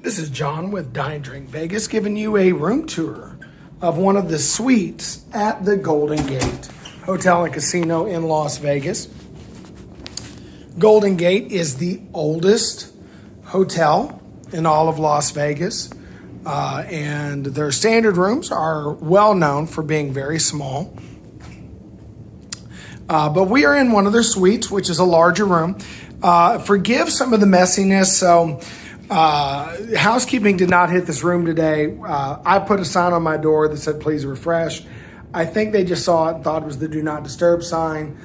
This is John with Dink Drink Vegas giving you a room tour of one of the suites at the Golden Gate Hotel and Casino in Las Vegas. Golden Gate is the oldest hotel in all of Las Vegas, and their standard rooms are well known for being very small. But we are in one of their suites, which is a larger room. Forgive some of the messiness. So housekeeping did not hit this room today. I put a sign on my door that said, please refresh. I think they just saw it and thought it was the do not disturb sign.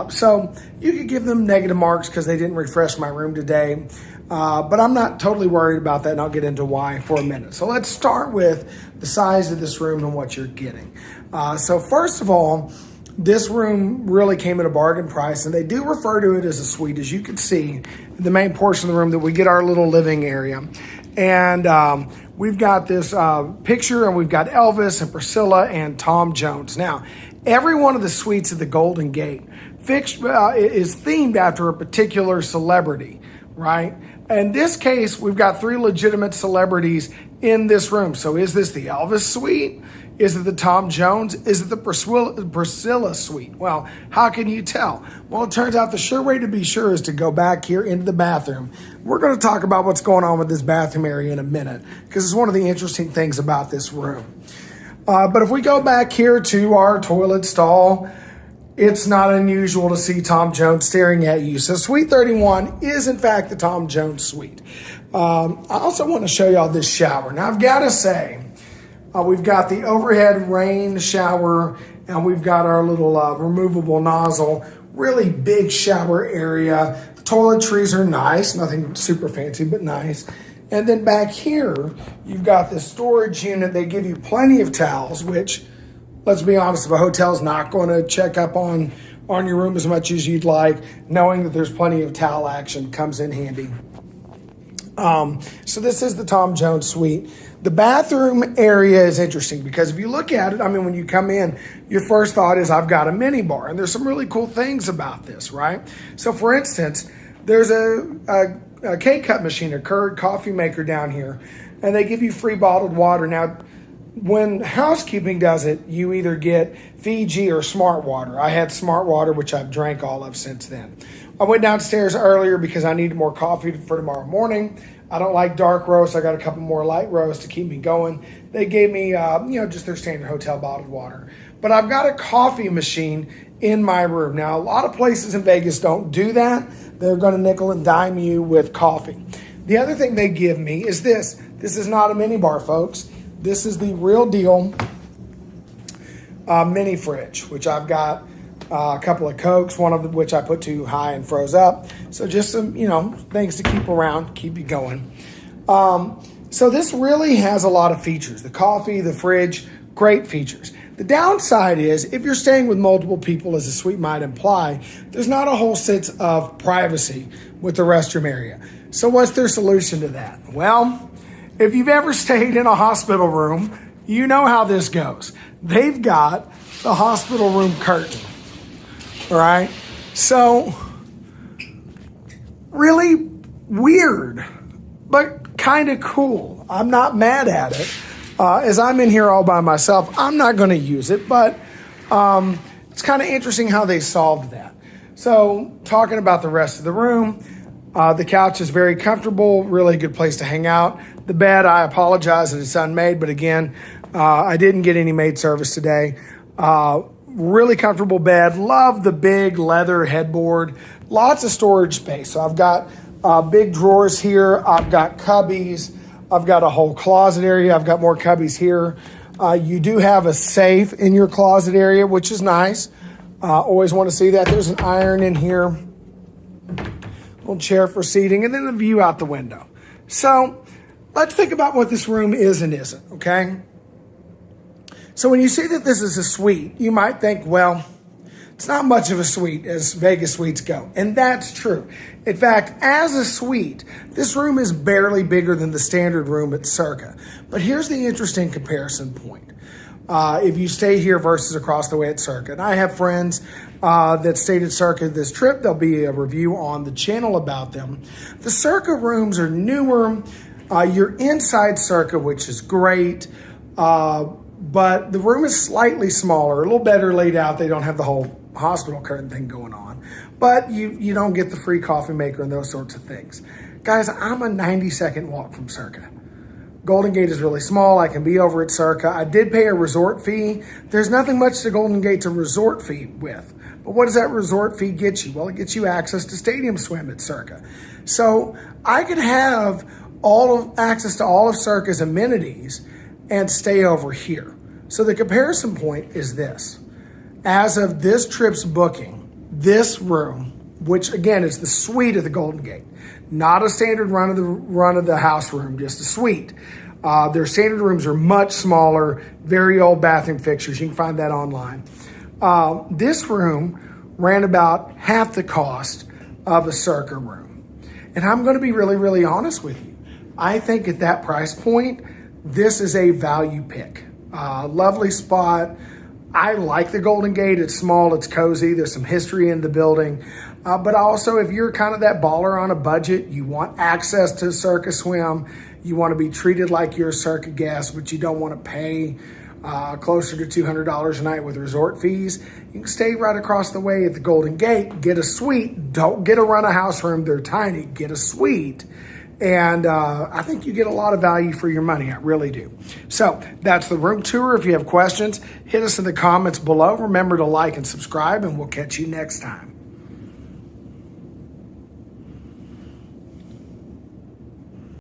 So you could give them negative marks because they didn't refresh my room today. But I'm not totally worried about that, and I'll get into why for a minute. So let's start with the size of this room and what you're getting. So first of all, this room really came at a bargain price, and they do refer to it as a suite, as you can see, the main portion of the room that we get our little living area. And we've got this picture, and we've got Elvis and Priscilla and Tom Jones. Now, every one of the suites at the Golden Gate is themed after a particular celebrity, right? In this case, we've got three legitimate celebrities in this room. So is this the Elvis suite? Is it the Tom Jones? Is it the Priscilla suite? Well, how can you tell? Well, it turns out the sure way to be sure is to go back here into the bathroom. We're going to talk about what's going on with this bathroom area in a minute, because it's one of the interesting things about this room. But if we go back here to our toilet stall, it's not unusual to see Tom Jones staring at you. So Suite 31 is, in fact, the Tom Jones suite. I also want to show y'all this shower. Now, I've got to say, we've got the overhead rain shower, and we've got our little removable nozzle, really big shower area. The toiletries are nice, nothing super fancy, but nice. And then back here, you've got the storage unit. They give you plenty of towels, which, let's be honest, if a hotel's not going to check up on your room as much as you'd like, knowing that there's plenty of towel action comes in handy. So this is the Tom Jones suite. The bathroom area is interesting because if you look at it, I mean, when you come in, your first thought is, I've got a mini bar. And there's some really cool things about this, right? So for instance, there's a K-Cup machine, a Keurig coffee maker down here, and they give you free bottled water. Now, when housekeeping does it, you either get Fiji or Smart Water. I had Smart Water, which I've drank all of since then. I went downstairs earlier because I needed more coffee for tomorrow morning. I don't like dark roast. I got a couple more light roast to keep me going. They gave me, just their standard hotel bottled water. But I've got a coffee machine in my room. Now, a lot of places in Vegas don't do that. They're going to nickel and dime you with coffee. The other thing they give me is this. This is not a mini bar, folks. This is the real deal mini fridge, which I've got a couple of Cokes, one of which I put too high and froze up. So just some, things to keep around, keep you going. So this really has a lot of features. The coffee, the fridge, great features. The downside is, if you're staying with multiple people, as the suite might imply, there's not a whole sense of privacy with the restroom area. So what's their solution to that? Well, if you've ever stayed in a hospital room, you know how this goes. They've got the hospital room curtain, all right? So really weird, but kind of cool. I'm not mad at it. As I'm in here all by myself, I'm not going to use it, but it's kind of interesting how they solved that. So talking about the rest of the room, the couch is very comfortable, really good place to hang out. The bed, I apologize that it's unmade, but again, I didn't get any maid service today. Really comfortable bed. Love the big leather headboard. Lots of storage space. So I've got big drawers here. I've got cubbies. I've got a whole closet area. I've got more cubbies here. You do have a safe in your closet area, which is nice. Always want to see that. There's an iron in here. Little chair for seating, and then a view out the window. So let's think about what this room is and isn't, okay? So when you see that this is a suite, you might think, well, it's not much of a suite as Vegas suites go. And that's true. In fact, as a suite, this room is barely bigger than the standard room at Circa. But here's the interesting comparison point. If you stay here versus across the way at Circa. And I have friends that stayed at Circa this trip. There'll be a review on the channel about them. The Circa rooms are newer. You're inside Circa, which is great, but the room is slightly smaller, a little better laid out. They don't have the whole hospital curtain thing going on, but you don't get the free coffee maker and those sorts of things. Guys, I'm a 90-second walk from Circa. Golden Gate is really small. I can be over at Circa. I did pay a resort fee. There's nothing much to Golden Gate to resort fee with. But what does that resort fee get you? Well, it gets you access to stadium swim at Circa. So I could have access to all of Circa's amenities and stay over here. So the comparison point is this. As of this trip's booking, this room, which again is the suite of the Golden Gate, not a standard run of the house room, just a suite. Their standard rooms are much smaller, very old bathroom fixtures. You can find that online. This room ran about half the cost of a Circa room. And I'm going to be really, really honest with you. I think at that price point, this is a value pick. Lovely spot. I like the Golden Gate. It's small, it's cozy. There's some history in the building. But also, if you're kind of that baller on a budget, you want access to Circa Swim, you want to be treated like you're a Circa guest, but you don't want to pay closer to $200 a night with resort fees, you can stay right across the way at the Golden Gate, get a suite. Don't get a run a house room. They're tiny. Get a suite. And I think you get a lot of value for your money. I really do. So that's the room tour. If you have questions, hit us in the comments below. Remember to like and subscribe, and we'll catch you next time.